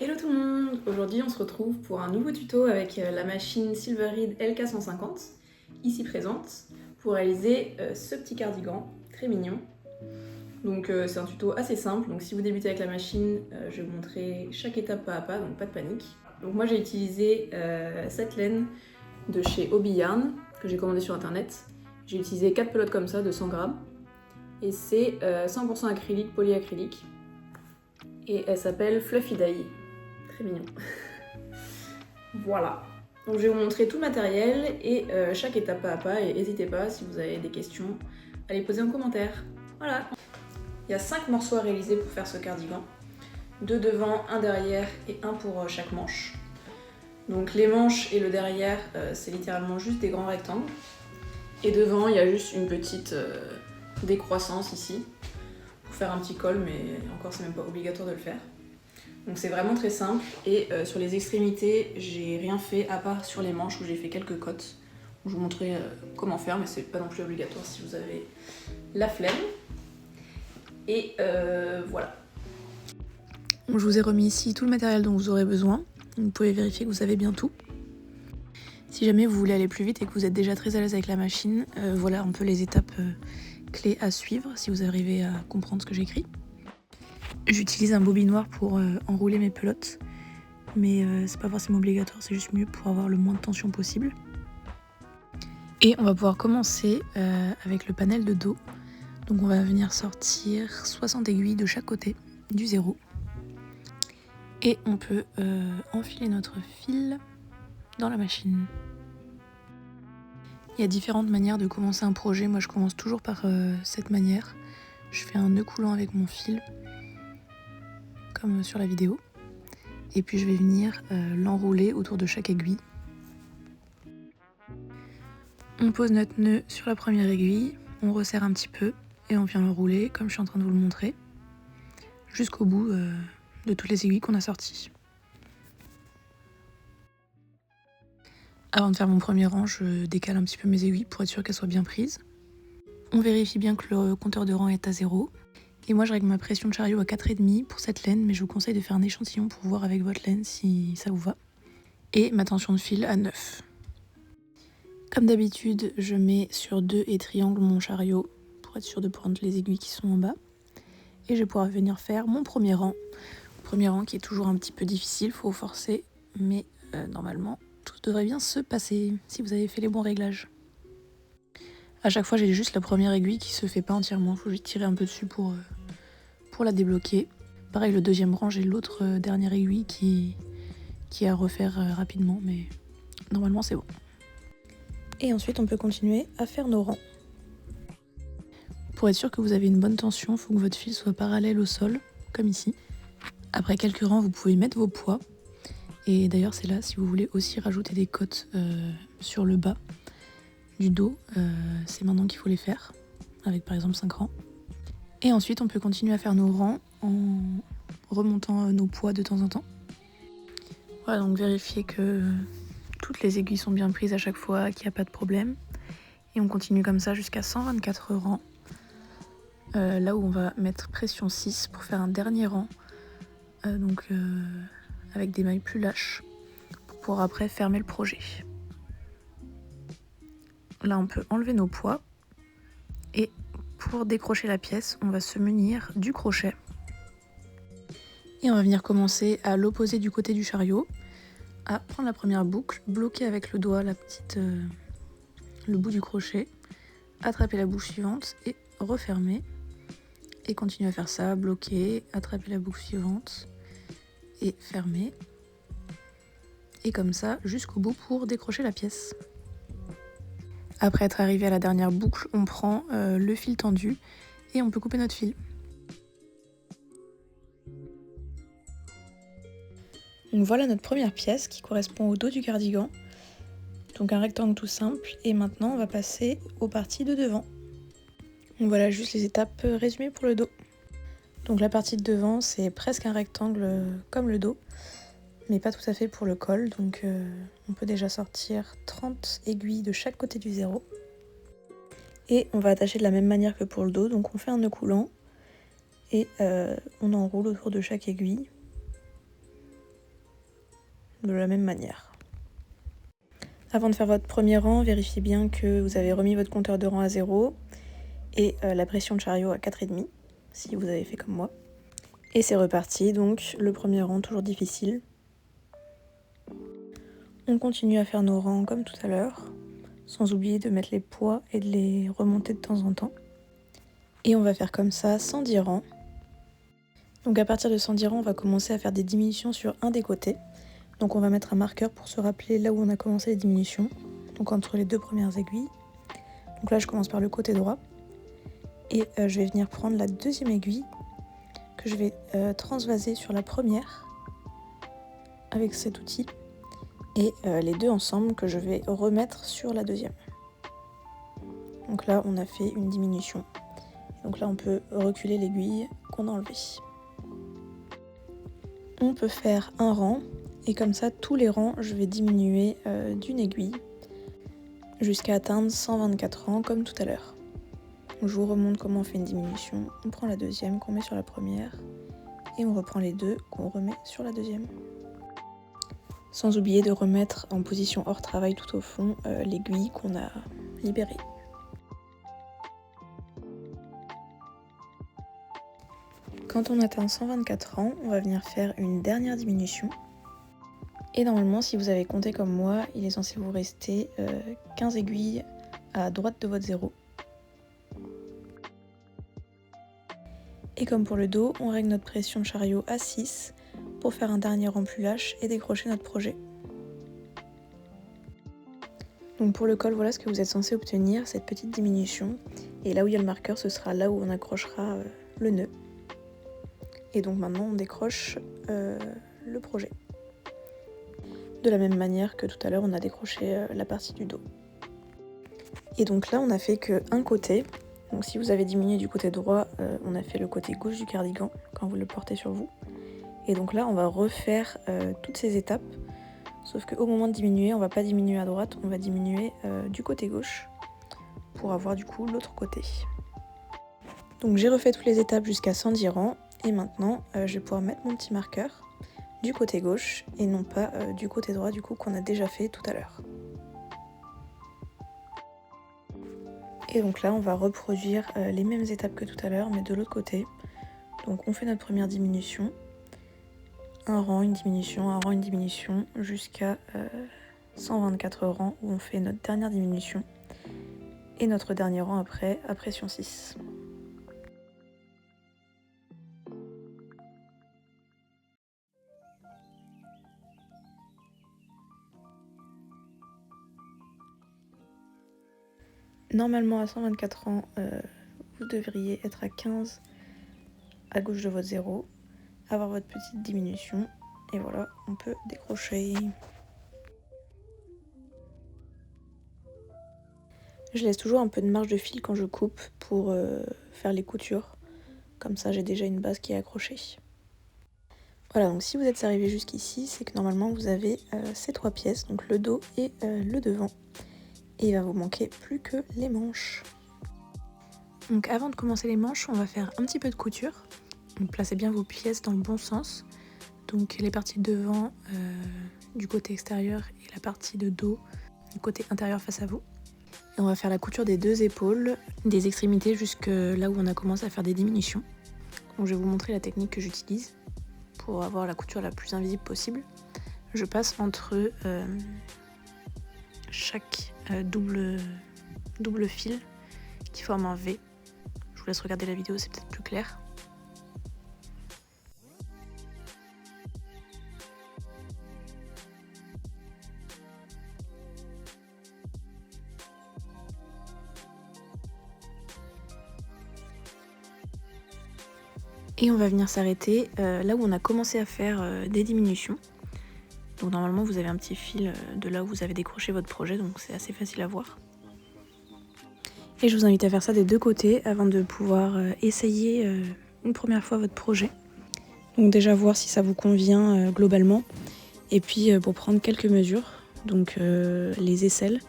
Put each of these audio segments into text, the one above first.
Hello tout le monde! Aujourd'hui on se retrouve pour un nouveau tuto avec la machine Silverreed LK150, ici présente, pour réaliser ce petit cardigan très mignon. Donc c'est un tuto assez simple, donc si vous débutez avec la machine, je vais vous montrer chaque étape pas à pas, donc pas de panique. Donc moi j'ai utilisé cette laine de chez Hobby Yarn, que j'ai commandé sur internet. J'ai utilisé 4 pelotes comme ça de 100 grammes, et c'est 100% acrylique, polyacrylique, et elle s'appelle Fluffy Dye. Très mignon. Voilà. Donc je vais vous montrer tout le matériel et chaque étape pas à pas, et n'hésitez pas si vous avez des questions à les poser en commentaire. Voilà. Il y a 5 morceaux à réaliser pour faire ce cardigan. 2 devant, 1 derrière et 1 pour chaque manche. Donc les manches et le derrière, c'est littéralement juste des grands rectangles. Et devant, il y a juste une petite décroissance ici pour faire un petit col, mais encore c'est même pas obligatoire de le faire. Donc c'est vraiment très simple, et sur les extrémités, j'ai rien fait à part sur les manches où j'ai fait quelques cottes. Je vous montrerai comment faire, mais c'est pas non plus obligatoire si vous avez la flemme. Et voilà. Je vous ai remis ici tout le matériel dont vous aurez besoin. Vous pouvez vérifier que vous avez bien tout. Si jamais vous voulez aller plus vite et que vous êtes déjà très à l'aise avec la machine, voilà un peu les étapes clés à suivre si vous arrivez à comprendre ce que j'écris. J'utilise un bobinoir pour enrouler mes pelotes, mais c'est pas forcément obligatoire, c'est juste mieux pour avoir le moins de tension possible. Et on va pouvoir commencer avec le panel de dos. Donc on va venir sortir 60 aiguilles de chaque côté du zéro. Et on peut enfiler notre fil dans la machine. Il y a différentes manières de commencer un projet. Moi je commence toujours par cette manière. Je fais un nœud coulant avec mon fil, comme sur la vidéo. Et puis je vais venir l'enrouler autour de chaque aiguille. On pose notre nœud sur la première aiguille, on resserre un petit peu et on vient l'enrouler comme je suis en train de vous le montrer, jusqu'au bout de toutes les aiguilles qu'on a sorties. Avant de faire mon premier rang, je décale un petit peu mes aiguilles pour être sûr qu'elles soient bien prises. On vérifie bien que le compteur de rang est à 0. Et moi je règle ma pression de chariot à 4,5 pour cette laine, mais je vous conseille de faire un échantillon pour voir avec votre laine si ça vous va. Et ma tension de fil à 9. Comme d'habitude, je mets sur 2 et triangle mon chariot pour être sûr de prendre les aiguilles qui sont en bas. Et je vais pouvoir venir faire mon premier rang. Premier rang qui est toujours un petit peu difficile, faut forcer, mais normalement tout devrait bien se passer si vous avez fait les bons réglages. À chaque fois j'ai juste la première aiguille qui se fait pas entièrement, faut juste tirer un peu dessus pour la débloquer. Pareil, le deuxième rang, j'ai l'autre dernière aiguille qui est à refaire rapidement, mais normalement c'est bon. Et ensuite on peut continuer à faire nos rangs. Pour être sûr que vous avez une bonne tension, il faut que votre fil soit parallèle au sol, comme ici. Après quelques rangs, vous pouvez mettre vos poids. Et d'ailleurs, c'est là, si vous voulez aussi rajouter des cottes sur le bas du dos, c'est maintenant qu'il faut les faire, avec par exemple 5 rangs. Et ensuite, on peut continuer à faire nos rangs en remontant nos poids de temps en temps. Voilà, donc vérifiez que toutes les aiguilles sont bien prises à chaque fois, qu'il n'y a pas de problème. Et on continue comme ça jusqu'à 124 rangs. Là où on va mettre pression 6 pour faire un dernier rang, avec des mailles plus lâches, pour pouvoir après fermer le projet. Là on peut enlever nos poids, et pour décrocher la pièce, on va se munir du crochet. Et on va venir commencer à l'opposé du côté du chariot, à prendre la première boucle, bloquer avec le doigt le bout du crochet, attraper la boucle suivante et refermer. Et continuer à faire ça, bloquer, attraper la boucle suivante et fermer. Et comme ça jusqu'au bout pour décrocher la pièce. Après être arrivé à la dernière boucle, on prend le fil tendu et on peut couper notre fil. Donc voilà notre première pièce qui correspond au dos du cardigan. Donc un rectangle tout simple, et maintenant on va passer aux parties de devant. Donc voilà juste les étapes résumées pour le dos. Donc la partie de devant, c'est presque un rectangle comme le dos, mais pas tout à fait pour le col. Donc on peut déjà sortir 30 aiguilles de chaque côté du zéro. Et on va attacher de la même manière que pour le dos, donc on fait un nœud coulant et on enroule autour de chaque aiguille de la même manière. Avant de faire votre premier rang, vérifiez bien que vous avez remis votre compteur de rang à 0 et la pression de chariot à 4,5 si vous avez fait comme moi. Et c'est reparti, donc le premier rang toujours difficile. On continue à faire nos rangs comme tout à l'heure, sans oublier de mettre les poids et de les remonter de temps en temps. Et on va faire comme ça 110 rangs. Donc à partir de 110 rangs, on va commencer à faire des diminutions sur un des côtés. Donc on va mettre un marqueur pour se rappeler là où on a commencé les diminutions, donc entre les deux premières aiguilles. Donc là je commence par le côté droit et je vais venir prendre la deuxième aiguille que je vais transvaser sur la première avec cet outil et les deux ensemble que je vais remettre sur la deuxième. Donc là on a fait une diminution. Donc là on peut reculer l'aiguille qu'on a enlevée. On peut faire un rang. Et comme ça, tous les rangs, je vais diminuer d'une aiguille jusqu'à atteindre 124 rangs comme tout à l'heure. Je vous remontre comment on fait une diminution. On prend la deuxième qu'on met sur la première et on reprend les deux qu'on remet sur la deuxième. Sans oublier de remettre en position hors travail tout au fond l'aiguille qu'on a libérée. Quand on atteint 124 rangs, on va venir faire une dernière diminution. Et normalement, si vous avez compté comme moi, il est censé vous rester 15 aiguilles à droite de votre 0. Et comme pour le dos, on règle notre pression de chariot à 6 pour faire un dernier rang plus lâche et décrocher notre projet. Donc pour le col, voilà ce que vous êtes censé obtenir, cette petite diminution. Et là où il y a le marqueur, ce sera là où on accrochera le nœud. Et donc maintenant, on décroche le projet. De la même manière que tout à l'heure on a décroché la partie du dos. Et donc là on a fait qu'un côté, donc si vous avez diminué du côté droit, on a fait le côté gauche du cardigan quand vous le portez sur vous. Et donc là on va refaire toutes ces étapes, sauf qu'au moment de diminuer, on va pas diminuer à droite, on va diminuer du côté gauche pour avoir du coup l'autre côté. Donc j'ai refait toutes les étapes jusqu'à 110 rangs et maintenant je vais pouvoir mettre mon petit marqueur du côté gauche et non pas du côté droit du coup qu'on a déjà fait tout à l'heure. Et donc là on va reproduire les mêmes étapes que tout à l'heure mais de l'autre côté. Donc on fait notre première diminution, un rang, une diminution, un rang, une diminution jusqu'à 124 rangs où on fait notre dernière diminution et notre dernier rang après à pression 6. Normalement à 124 rangs, vous devriez être à 15 à gauche de votre 0, avoir votre petite diminution et voilà, on peut décrocher. Je laisse toujours un peu de marge de fil quand je coupe pour faire les coutures, comme ça j'ai déjà une base qui est accrochée. Voilà, donc si vous êtes arrivé jusqu'ici, c'est que normalement vous avez ces trois pièces, donc le dos et le devant. Et il va vous manquer plus que les manches. Donc avant de commencer les manches, on va faire un petit peu de couture. Donc placez bien vos pièces dans le bon sens. Donc les parties de devant du côté extérieur et la partie de dos du côté intérieur face à vous. Et on va faire la couture des deux épaules, des extrémités jusque là où on a commencé à faire des diminutions. Donc je vais vous montrer la technique que j'utilise pour avoir la couture la plus invisible possible. Je passe entre chaque double fil qui forme un V. Je vous laisse regarder la vidéo, c'est peut-être plus clair. Et on va venir s'arrêter là où on a commencé à faire des diminutions. Donc normalement vous avez un petit fil de là où vous avez décroché votre projet, donc c'est assez facile à voir. Et je vous invite à faire ça des deux côtés avant de pouvoir essayer une première fois votre projet. Donc déjà voir si ça vous convient globalement. Et puis pour prendre quelques mesures, donc les aisselles,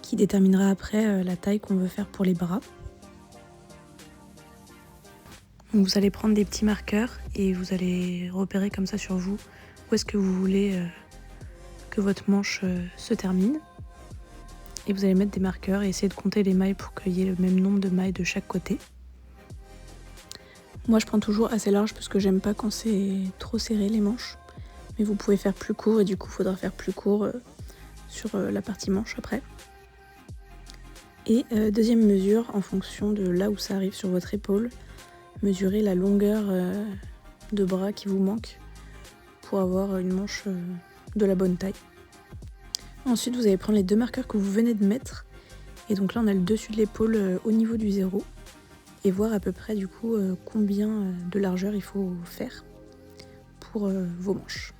qui déterminera après la taille qu'on veut faire pour les bras. Donc vous allez prendre des petits marqueurs et vous allez repérer comme ça sur vous où est-ce que vous voulez que votre manche se termine. Et vous allez mettre des marqueurs et essayer de compter les mailles pour qu'il y ait le même nombre de mailles de chaque côté. Moi je prends toujours assez large parce que j'aime pas quand c'est trop serré les manches. Mais vous pouvez faire plus court et du coup il faudra faire plus court sur la partie manche après. Et deuxième mesure, en fonction de là où ça arrive sur votre épaule, mesurez la longueur de bras qui vous manque pour avoir une manche de la bonne taille. Ensuite vous allez prendre les 2 marqueurs que vous venez de mettre. Et donc là on a le dessus de l'épaule au niveau du 0. Et voir à peu près du coup combien de largeur il faut faire pour vos manches.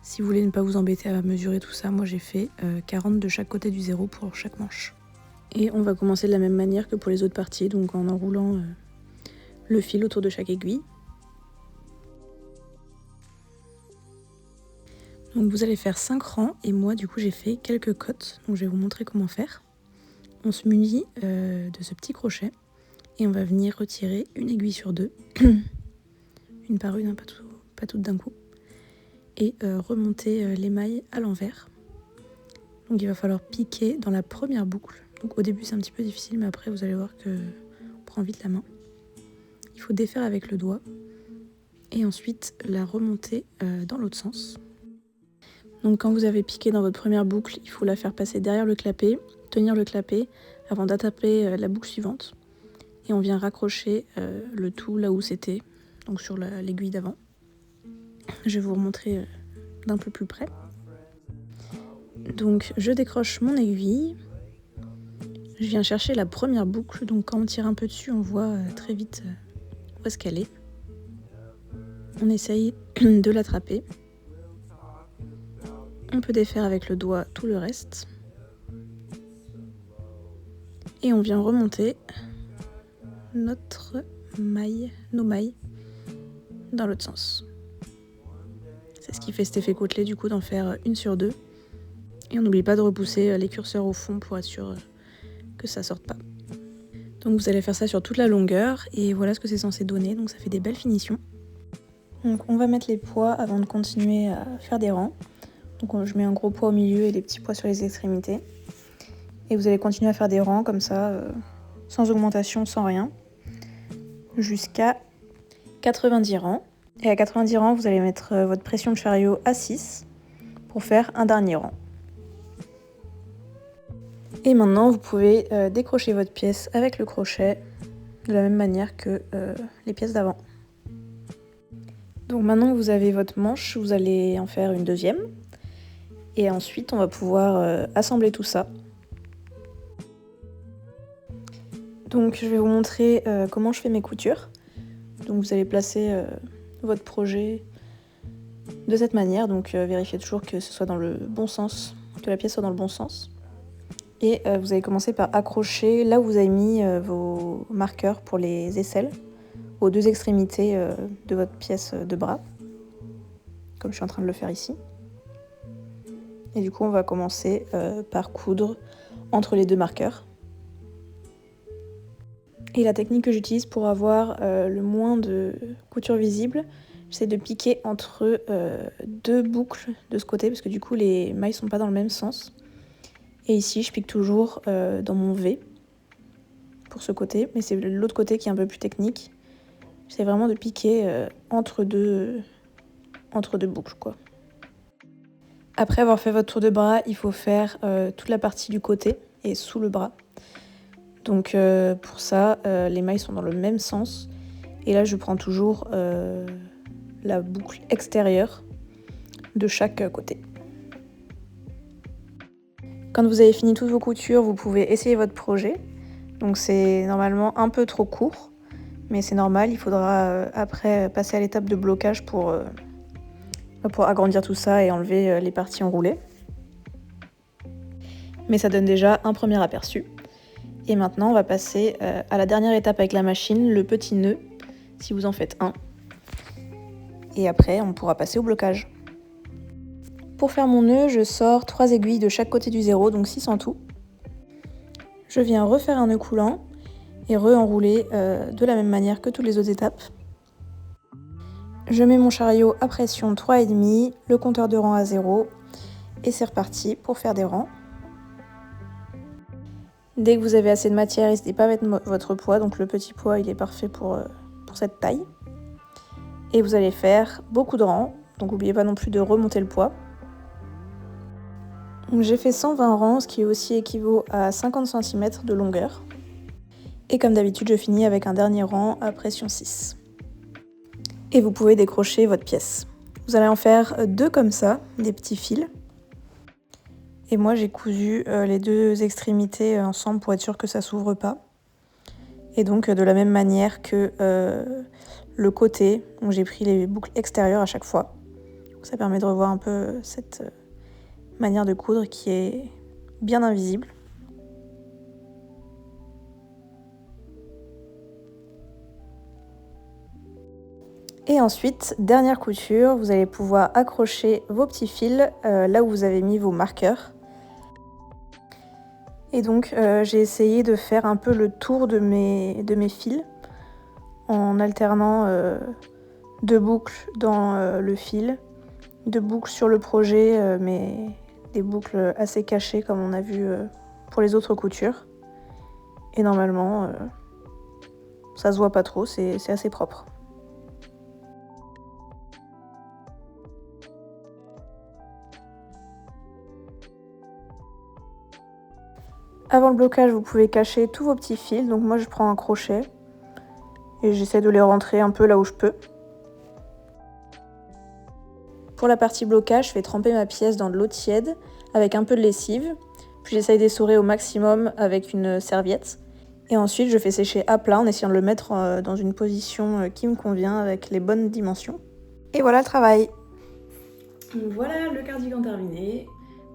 Si vous voulez ne pas vous embêter à mesurer tout ça, moi j'ai fait 40 de chaque côté du 0 pour chaque manche. Et on va commencer de la même manière que pour les autres parties, donc en enroulant le fil autour de chaque aiguille. Donc vous allez faire 5 rangs et moi du coup j'ai fait quelques cotes, donc je vais vous montrer comment faire. On se munit de ce petit crochet et on va venir retirer une aiguille sur 2, une par une, hein, pas toutes d'un coup, et remonter les mailles à l'envers. Donc il va falloir piquer dans la première boucle. Donc au début c'est un petit peu difficile, mais après vous allez voir que on prend vite la main. Il faut défaire avec le doigt et ensuite la remonter dans l'autre sens. Donc quand vous avez piqué dans votre première boucle, il faut la faire passer derrière le clapet, tenir le clapet avant d'attaper la boucle suivante. Et on vient raccrocher le tout là où c'était, donc sur l'aiguille d'avant. Je vais vous remontrer d'un peu plus près. Donc je décroche mon aiguille, je viens chercher la première boucle, donc quand on tire un peu dessus on voit très vite où est-ce qu'elle est. On essaye de l'attraper. On peut défaire avec le doigt tout le reste. Et on vient remonter nos mailles dans l'autre sens. C'est ce qui fait cet effet côtelé du coup d'en faire une sur 2. Et on n'oublie pas de repousser les curseurs au fond pour être sûr que ça sorte pas. Donc vous allez faire ça sur toute la longueur et voilà ce que c'est censé donner, donc ça fait des belles finitions. Donc on va mettre les poids avant de continuer à faire des rangs. Donc je mets un gros poids au milieu et des petits poids sur les extrémités. Et vous allez continuer à faire des rangs comme ça, sans augmentation, sans rien, jusqu'à 90 rangs. Et à 90 rangs, vous allez mettre votre pression de chariot à 6 pour faire un dernier rang. Et maintenant, vous pouvez décrocher votre pièce avec le crochet de la même manière que les pièces d'avant. Donc maintenant que vous avez votre manche, vous allez en faire une deuxième. Et ensuite, on va pouvoir assembler tout ça. Donc je vais vous montrer comment je fais mes coutures. Donc vous allez placer votre projet de cette manière. Donc vérifiez toujours que ce soit dans le bon sens, que la pièce soit dans le bon sens. Et vous allez commencer par accrocher là où vous avez mis vos marqueurs pour les aisselles, aux 2 extrémités de votre pièce de bras, comme je suis en train de le faire ici. Et du coup, on va commencer par coudre entre les 2 marqueurs. Et la technique que j'utilise pour avoir le moins de couture visible, j'essaie de piquer entre 2 boucles de ce côté, parce que du coup, les mailles sont pas dans le même sens. Et ici, je pique toujours dans mon V pour ce côté, mais c'est l'autre côté qui est un peu plus technique. J'essaie vraiment de piquer entre deux boucles, quoi. Après avoir fait votre tour de bras, il faut faire toute la partie du côté et sous le bras. Donc pour ça, les mailles sont dans le même sens. Et là, je prends toujours la boucle extérieure de chaque côté. Quand vous avez fini toutes vos coutures, vous pouvez essayer votre projet. Donc c'est normalement un peu trop court, mais c'est normal. Il faudra après passer à l'étape de blocage pour agrandir tout ça et enlever les parties enroulées. Mais ça donne déjà un premier aperçu. Et maintenant, on va passer à la dernière étape avec la machine, le petit nœud, si vous en faites un. Et après, on pourra passer au blocage. Pour faire mon nœud, je sors 3 aiguilles de chaque côté du 0, donc 6 en tout. Je viens refaire un nœud coulant et re-enrouler de la même manière que toutes les autres étapes. Je mets mon chariot à pression 3,5, le compteur de rang à 0 et c'est reparti pour faire des rangs. Dès que vous avez assez de matière, n'hésitez pas à mettre votre poids, donc le petit poids il est parfait pour cette taille. Et vous allez faire beaucoup de rangs, donc n'oubliez pas non plus de remonter le poids. J'ai fait 120 rangs, ce qui aussi équivaut à 50 cm de longueur. Et comme d'habitude, je finis avec un dernier rang à pression 6. Et vous pouvez décrocher votre pièce. Vous allez en faire 2 comme ça, des petits fils. Et moi j'ai cousu les 2 extrémités ensemble pour être sûr que ça s'ouvre pas. Et donc de la même manière que le côté, donc j'ai pris les boucles extérieures à chaque fois. Ça permet de revoir un peu cette manière de coudre qui est bien invisible. Et ensuite, dernière couture, vous allez pouvoir accrocher vos petits fils là où vous avez mis vos marqueurs. Et donc j'ai essayé de faire un peu le tour de mes fils en alternant 2 boucles dans le fil, 2 boucles sur le projet, mais des boucles assez cachées comme on a vu pour les autres coutures. Et normalement, ça se voit pas trop, c'est assez propre. Avant le blocage, vous pouvez cacher tous vos petits fils. Donc moi, je prends un crochet et j'essaie de les rentrer un peu là où je peux. Pour la partie blocage, je fais tremper ma pièce dans de l'eau tiède avec un peu de lessive. Puis j'essaye d'essorer au maximum avec une serviette. Et ensuite, je fais sécher à plat en essayant de le mettre dans une position qui me convient avec les bonnes dimensions. Et voilà le travail. Voilà le cardigan terminé.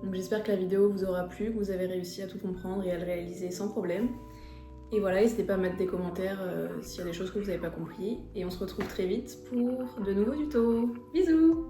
Donc j'espère que la vidéo vous aura plu, que vous avez réussi à tout comprendre et à le réaliser sans problème. Et voilà, n'hésitez pas à mettre des commentaires s'il y a des choses que vous n'avez pas compris. Et on se retrouve très vite pour de nouveaux tutos. Bisous!